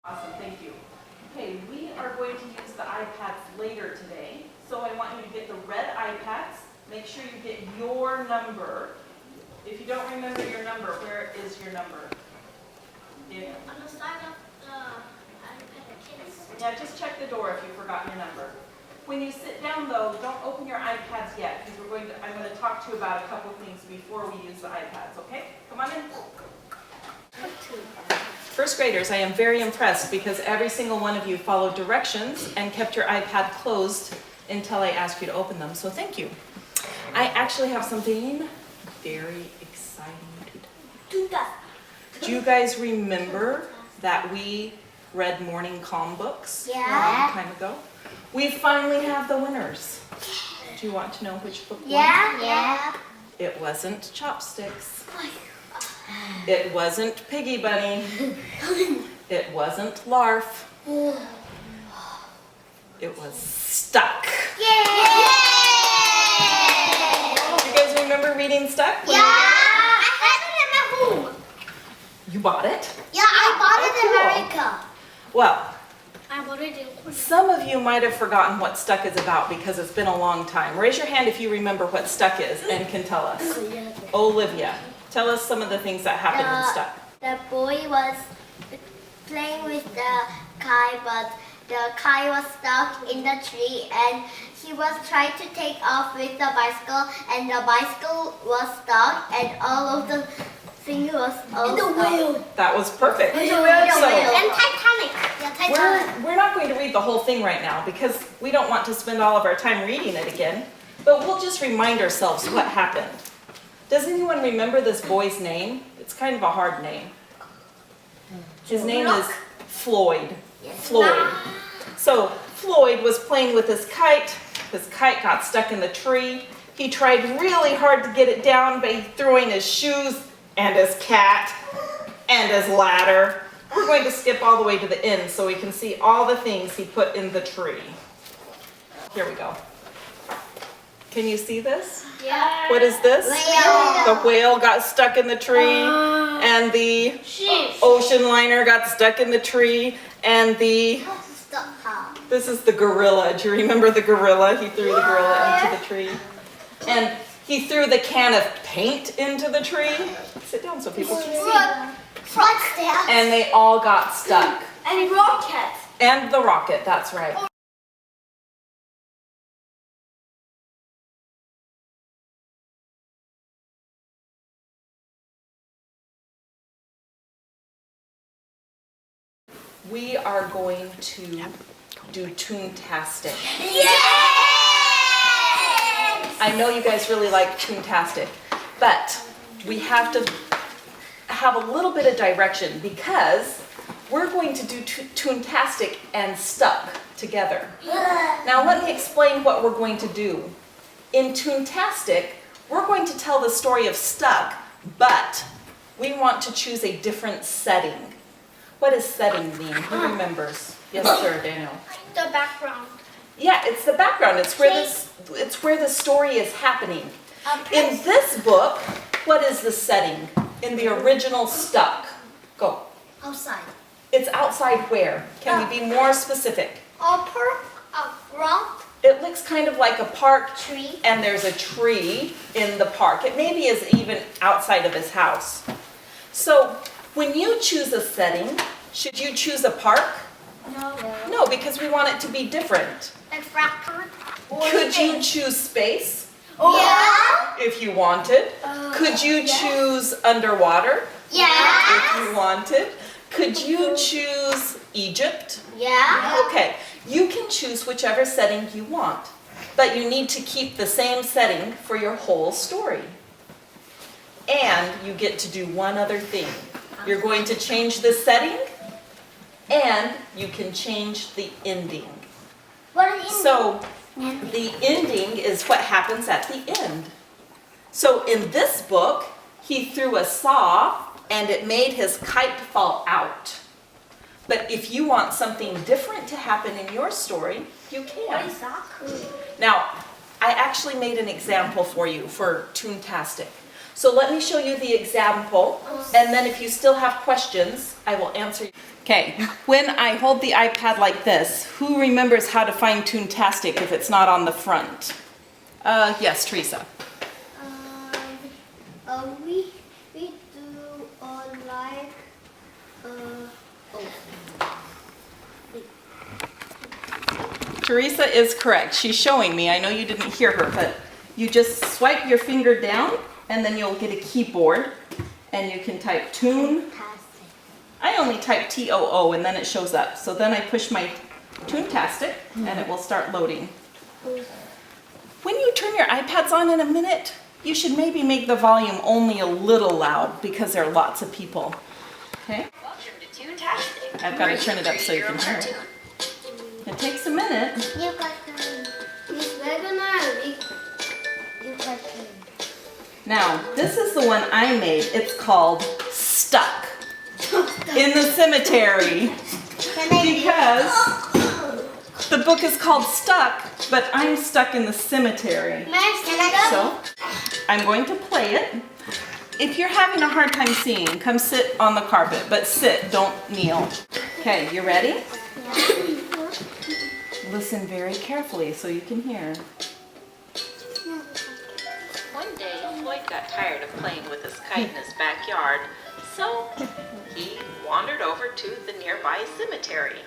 Awesome, thank you. Okay, we are going to use the iPads later today, so I want you to get the red iPads. Make sure you get your number. If you don't remember your number, where is your number? Yeah. On the side of the iPad case. Yeah, just check the door if you've forgotten your number. When you sit down though, don't open your iPads yet, because I'm going to talk to you about a couple things before we use the iPads, okay? Come on in. First graders, I am very impressed because every single one of you followed directions and kept your iPad closed until I asked you to open them, so thank you. I actually have something very exciting to tell you. Do you guys remember that we read morning calm books a long time ago? We finally have the winners. Do you want to know which book won? Yeah. It wasn't Chopsticks. It wasn't Piggy Bunny. It wasn't Larf. It was Stuck. Yay! Do you guys remember reading Stuck? Yeah! I had it at my home. You bought it? Yeah, I bought it in cool. America. Well, I bought it in Korea. some of you might have forgotten what Stuck is about because it's been a long time. Raise your hand if you remember what Stuck is and can tell us. Olivia, tell us some of the things that happened in Stuck. The boy was playing with the kite, but the kite was stuck in the tree, and he was trying to take off with the bicycle, and the bicycle was stuck, and all of the thing was all in the wheel. That was perfect. And Titanic. Yeah, Titanic. We're not going to read the whole thing right now because we don't want to spend all of our time reading it again, but we'll just remind ourselves what happened. Does anyone remember this boy's name? It's kind of a hard name. His name is Floyd. Floyd. So Floyd was playing with his kite. His kite got stuck in the tree. He tried really hard to get it down by throwing his shoes and his cat and his ladder. We're going to skip all the way to the end so we can see all the things he put in the tree. Here we go. Can you see this? Yeah. What is this? Whale. The whale got stuck in the tree, and the ocean liner got stuck in the tree, and the, this is the gorilla. Do you remember the gorilla? He threw the gorilla into the tree. And he threw the can of paint into the tree. Sit down so people can see. And they all got stuck. And rocket. And the rocket, that's right. We are going to do Toontastic. Yay! I know you guys really like Toontastic, but we have to have a little bit of direction because we're going to do Toontastic and Stuck together. Now let me explain what we're going to do. In Toontastic, we're going to tell the story of Stuck, but we want to choose a different setting. What does setting mean? Who remembers? Yes, sir, Daniel. The background. Yeah, it's the background. It's where the story is happening. In this book, what is the setting? In the original Stuck. Go. Outside. It's outside where? Can we be more specific? A park, a ground. It looks kind of like a park. Tree. And there's a tree in the park. It maybe is even outside of his house. So when you choose a setting, should you choose a park? No. No, because we want it to be different. Like fractured. Could you choose space Yeah. if you wanted? Could you choose underwater Yeah. if you wanted? Could you choose Egypt? Yeah. Okay, you can choose whichever setting you want, but you need to keep the same setting for your whole story. And you get to do one other thing. You're going to change the setting, and you can change the ending. What is So the ending is what happens at the end. So in this book, he threw a saw and it made his kite fall out. But if you want something different to happen in your story, you can. What is that? Now, I actually made an example for you for Toontastic. So let me show you the example, and then if you still have questions, I will answer. Okay, when I hold the iPad like this, who remembers how to find Toontastic if it's not on the front? Yes, Teresa. We do like Teresa is correct. She's showing me. I know you didn't hear her, but you just swipe your finger down and then you'll get a keyboard and you can type Toon. I only type T-O-O and then it shows up. So then I push my Toontastic and it will start loading. When you turn your iPads on in a minute, you should maybe make the volume only a little loud because there are lots of people. Okay? Welcome to Toontastic. I've got to turn it up so you can hear it. It takes a minute. You got Miss Wagner. You got Now, this is the one I made. It's called Stuck in the Cemetery because the book is called Stuck, but I'm stuck in the cemetery. So, I'm going to play it. If you're having a hard time seeing, come sit on the carpet, but sit, don't kneel. Okay, you ready? Listen very carefully so you can hear. One day, Floyd got tired of playing with his kite in his backyard, so he wandered over to the nearby cemetery.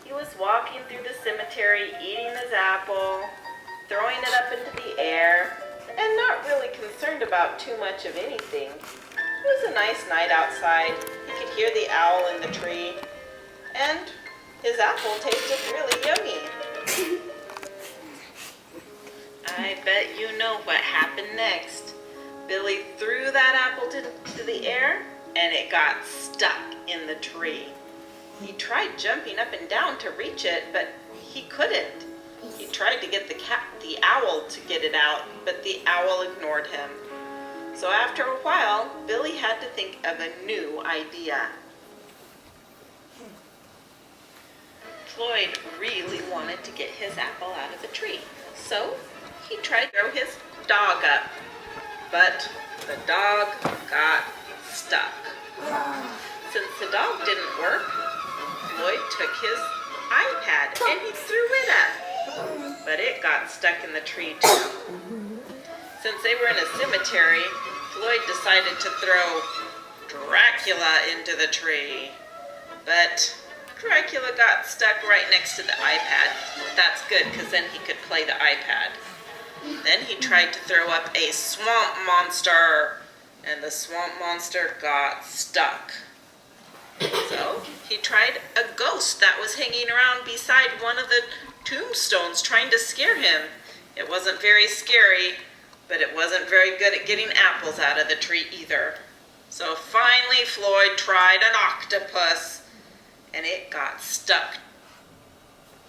He was walking through the cemetery, eating his apple, throwing it up into the air, and not really concerned about too much of anything. It was a nice night outside. He could hear the owl in the tree, and his apple tasted really yummy. I bet you know what happened next. Billy threw that apple into the air, and it got stuck in the tree. He tried jumping up and down to reach it, but he couldn't. He tried to get the owl to get it out, but the owl ignored him. So after a while, Billy had to think of a new idea. Floyd really wanted to get his apple out of the tree, so he tried to throw his dog up, but the dog got stuck. Since the dog didn't work, Floyd took his iPad and he threw it up, but it got stuck in the tree too. Since they were in a cemetery, Floyd decided to throw Dracula into the tree, but Dracula got stuck right next to the iPad. That's good, because then he could play the iPad. Then he tried to throw up a swamp monster, and the swamp monster got stuck. So he tried a ghost that was hanging around beside one of the tombstones trying to scare him. It wasn't very scary, but it wasn't very good at getting apples out of the tree either. So finally Floyd tried an octopus, and it got stuck.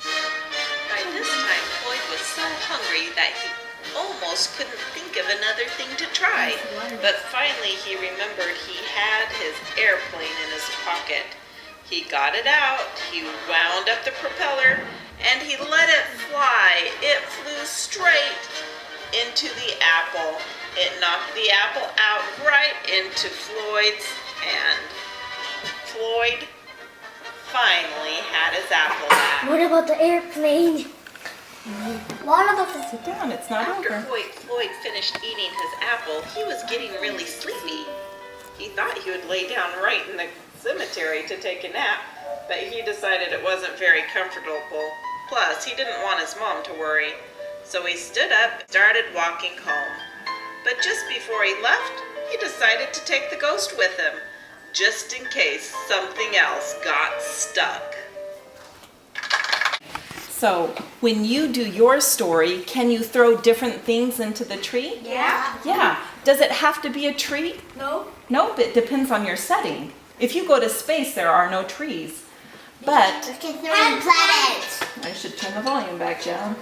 By this time, Floyd was so hungry that he almost couldn't think of another thing to try. But finally he remembered he had his airplane in his pocket. He got it out, he wound up the propeller, and he let it fly. It flew straight into the apple. It knocked the apple out right into Floyd's hand. Floyd finally had his apple back. What about the airplane? What about the Sit down, it's not After over. Floyd finished eating his apple, he was getting really sleepy. He thought he would lay down right in the cemetery to take a nap, but he decided it wasn't very comfortable. Plus, he didn't want his mom to worry. So he stood up and started walking home. But just before he left, he decided to take the ghost with him, just in case something else got stuck. So, when you do your story, can you throw different things into the tree? Yeah. Yeah. Does it have to be a tree? No. Nope, it depends on your setting. If you go to space, there are no trees. But, We can throw in planets. I should turn the volume back down.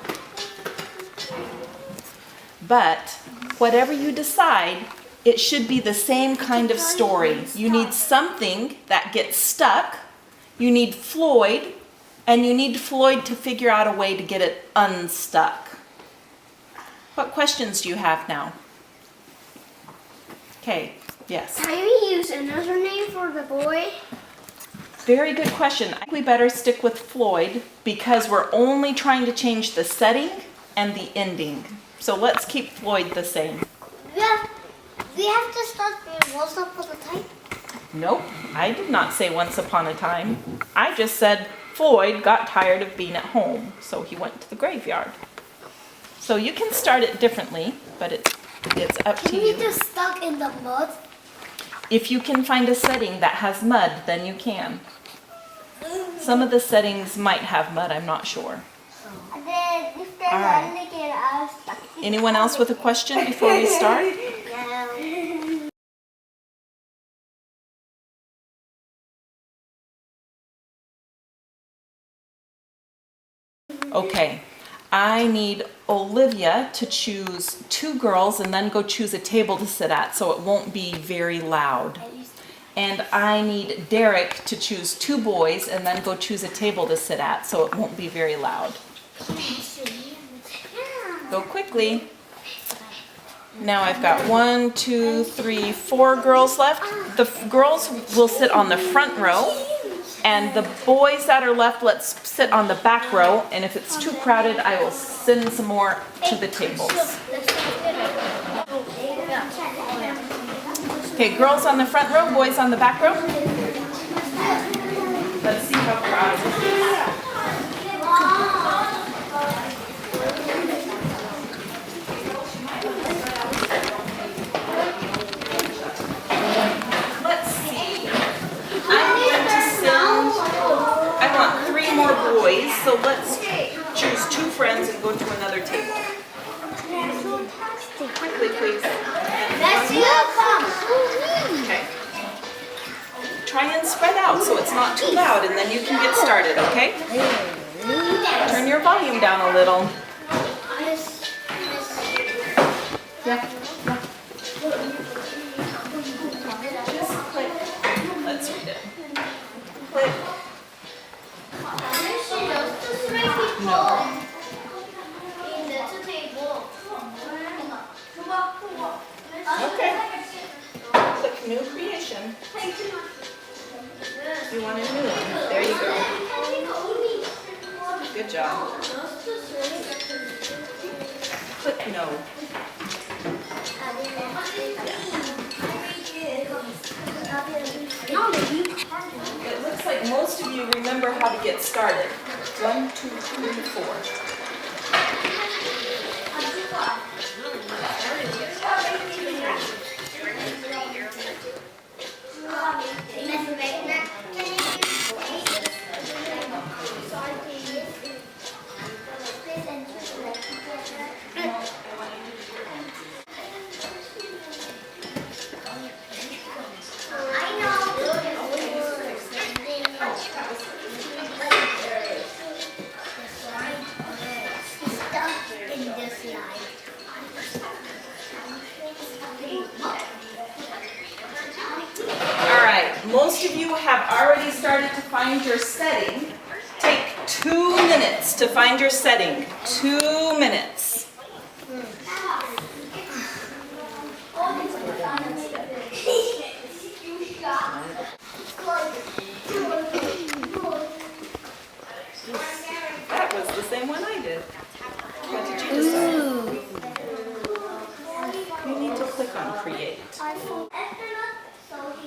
But, whatever you decide, it should be the same kind of story. You need something that gets stuck, you need Floyd, and you need Floyd to figure out a way to get it unstuck. What questions do you have now? Okay, yes. Can we use another name for the boy? Very good question. I think we better stick with Floyd because we're only trying to change the setting and the ending. So let's keep Floyd the same. We have to start with Once Upon a Time. Nope, I did not say once upon a time. I just said Floyd got tired of being at home, so he went to the graveyard. So you can start it differently, but it's up to Can we you. just stuck in the mud? If you can find a setting that has mud, then you can. Some of the settings might have mud, I'm not sure. And then if there's All right. an alligator, I'll stuck in Anyone else with a question before we start? Yeah. Okay, I need Olivia to choose 2 girls and then go choose a table to sit at so it won't be very loud. And I need Derek to choose 2 boys and then go choose a table to sit at so it won't be very loud. Go quickly. Now I've got 1, 2, 3, 4 girls left. The girls will sit on the front row. And the boys that are left, let's sit on the back row. And if it's too crowded, I will send some more to the tables. Okay, girls on the front row, boys on the back row. Let's see how crowded it is. Let's see. I'm going to send, I want 3 more boys, so let's choose 2 friends and go to another table. Quickly, please. Let's go. Okay. Try and spread out so it's not too loud and then you can get started, okay? Turn your volume down a little. Yeah. Just click. Let's read it. Click. No. Okay. Click new creation. You want a new one. There you go. Good job. Click no. It looks like most of you remember how to get started. 1, 2, 3, 4. Miss Wagner, can you Most of you have already started to find your setting. Take 2 minutes to find your setting. 2 minutes. That was the same one I did. What did you decide? You need to click on create.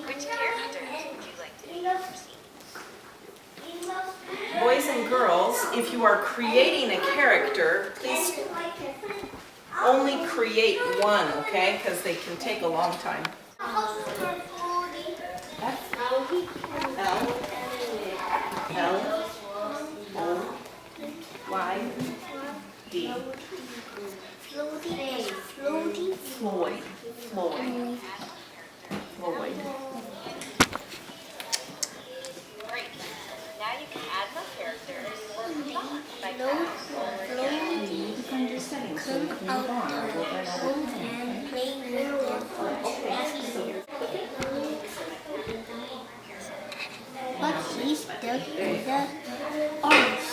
Which characters would you like to be? Boys and girls, if you are creating a character, please only create one, okay? Because they can take a long time. F L L O Y D. Floyd. Floyd. Floyd. Great. Now you can add more characters or not by You need to find your settings so you can move on. Or we'll run out of time. But he's stuck in the arms.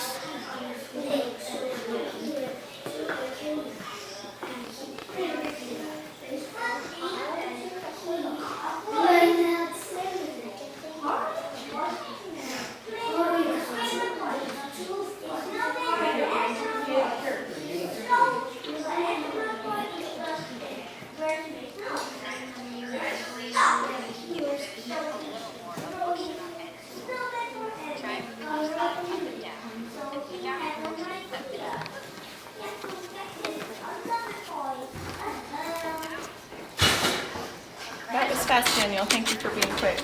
Daniel. Thank you for being quick.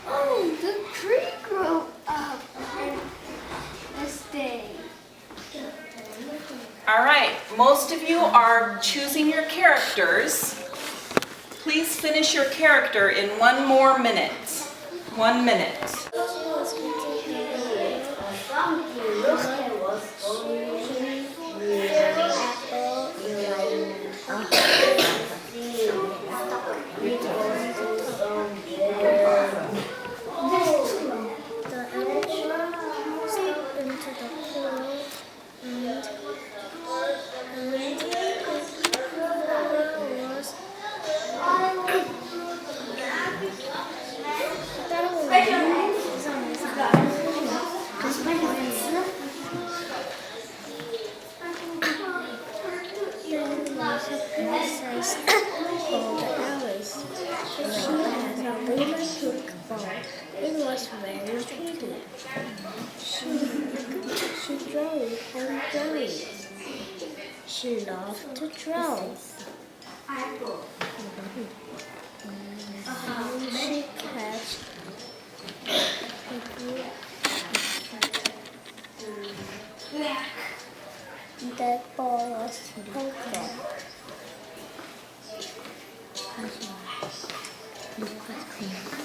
Oh, the tree grew up and stayed. All right, most of you are choosing your characters. Please finish your character in 1 more minute. 1 minute. It was very pretty. She drove and drove. She loved to draw. She catch that ball was poker.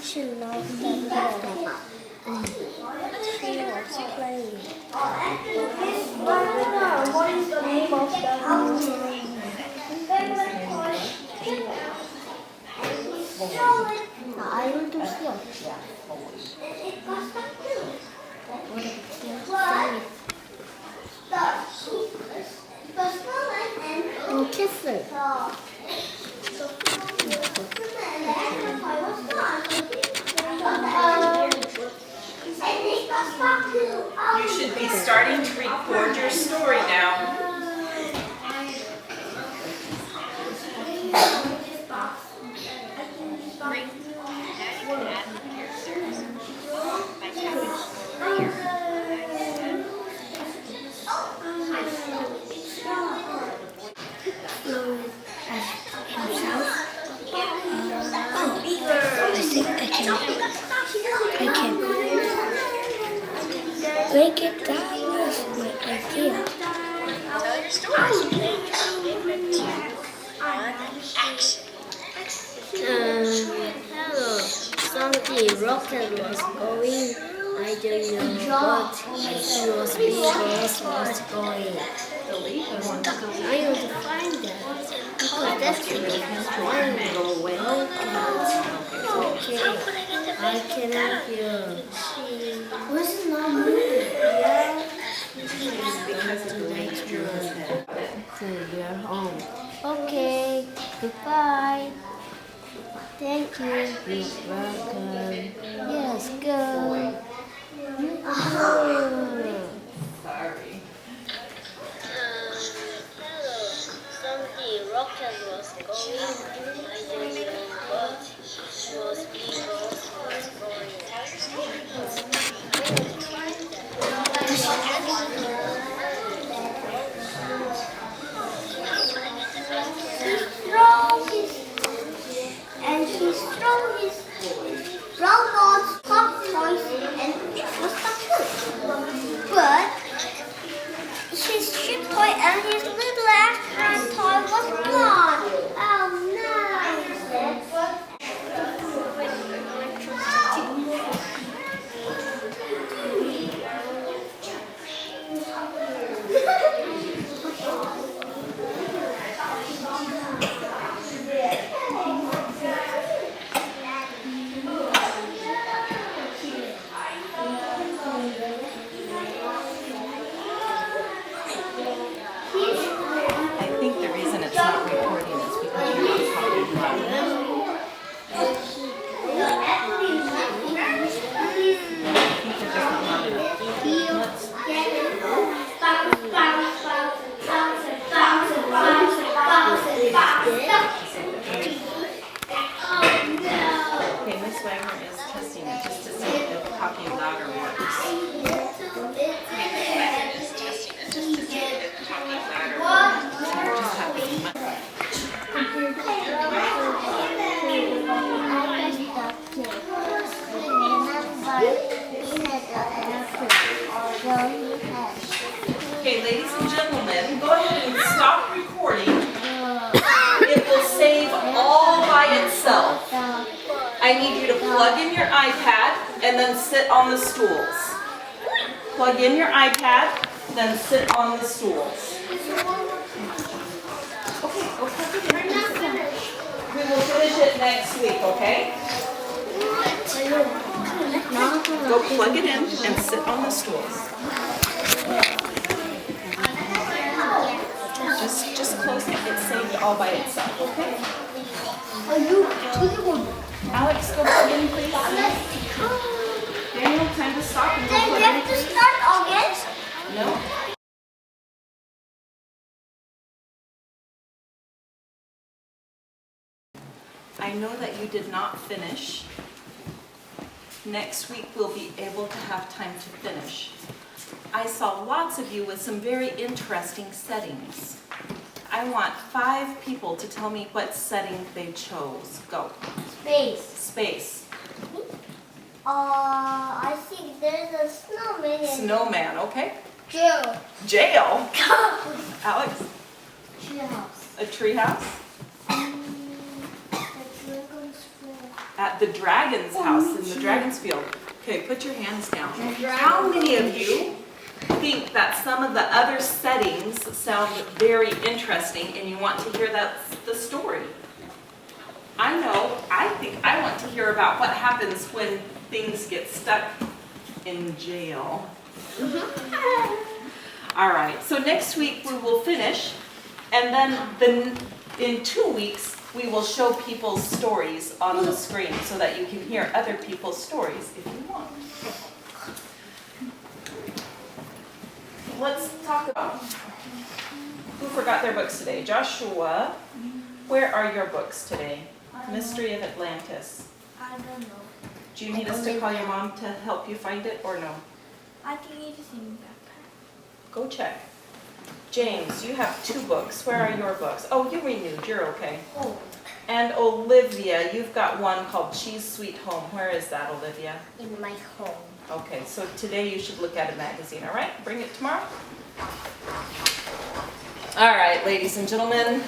She loved that ball. She was playing. 아이들도 수없이야. 키스. You should be starting to record your story now. I can break it down with my idea. Tell your story. Action. Hello. Something rocket was going. I don't know what it was because was going. I want to find that. Because that's one okay. I can help you. Was not moving. Yeah. To your home. Okay. Goodbye. Thank you. You're welcome. Yes, go. Sorry. Hello. Something rocket was going. I don't know what was because was going. And he threw his brown notes, pop toys, and it was the food. But his ship toy and his little extra toy was gone. Oh no! plug in your iPad and then sit on the stools. Plug in your iPad, then sit on the stools. Okay, go plug it in. We will finish it next week, okay? Go plug it in and sit on the stools. Just close it. It's saved all by itself, okay? Alex, go plug in, please. Daniel, time to stop and go Then we plug have in. to start again? No. I know that you did not finish. Next week we'll be able to have time to finish. I saw lots of you with some very interesting settings. I want 5 people to tell me what setting they chose. Go. Space. Space. I think there's a snowman in Snowman, okay. jail. Jail. Alex, Treehouse. a treehouse. The dragon's floor. At the dragon's house in the dragon's field. Okay, put your hands down. How many of you think that some of the other settings sound very interesting and you want to hear the story? I know, I think I want to hear about what happens when things get stuck in jail. All right, so next week we will finish, and then in 2 weeks we will show people's stories on the screen so that you can hear other people's stories if you want. Let's talk about who forgot their books today. Joshua, where are your books today? Mystery of Atlantis. I don't know. Do you need us to call your mom to help you find it or no? I think it's in backpack. Go check. James, you have 2 books. Where are your books? Oh, you renewed. You're okay. Oh, And Olivia, you've got one called Cheese Sweet Home. Where is that, Olivia? in my home. Okay, so today you should look at a magazine, all right? Bring it tomorrow. All right, ladies and gentlemen.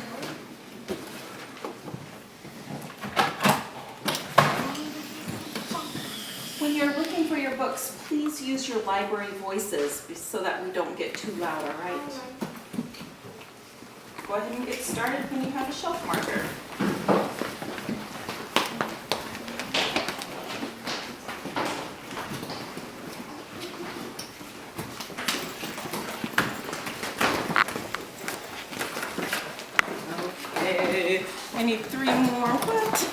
When you're looking for your books, please use your library voices so that we don't get too loud, all right? Go ahead and get started when you have a shelf marker. Okay, I need 3 more. What?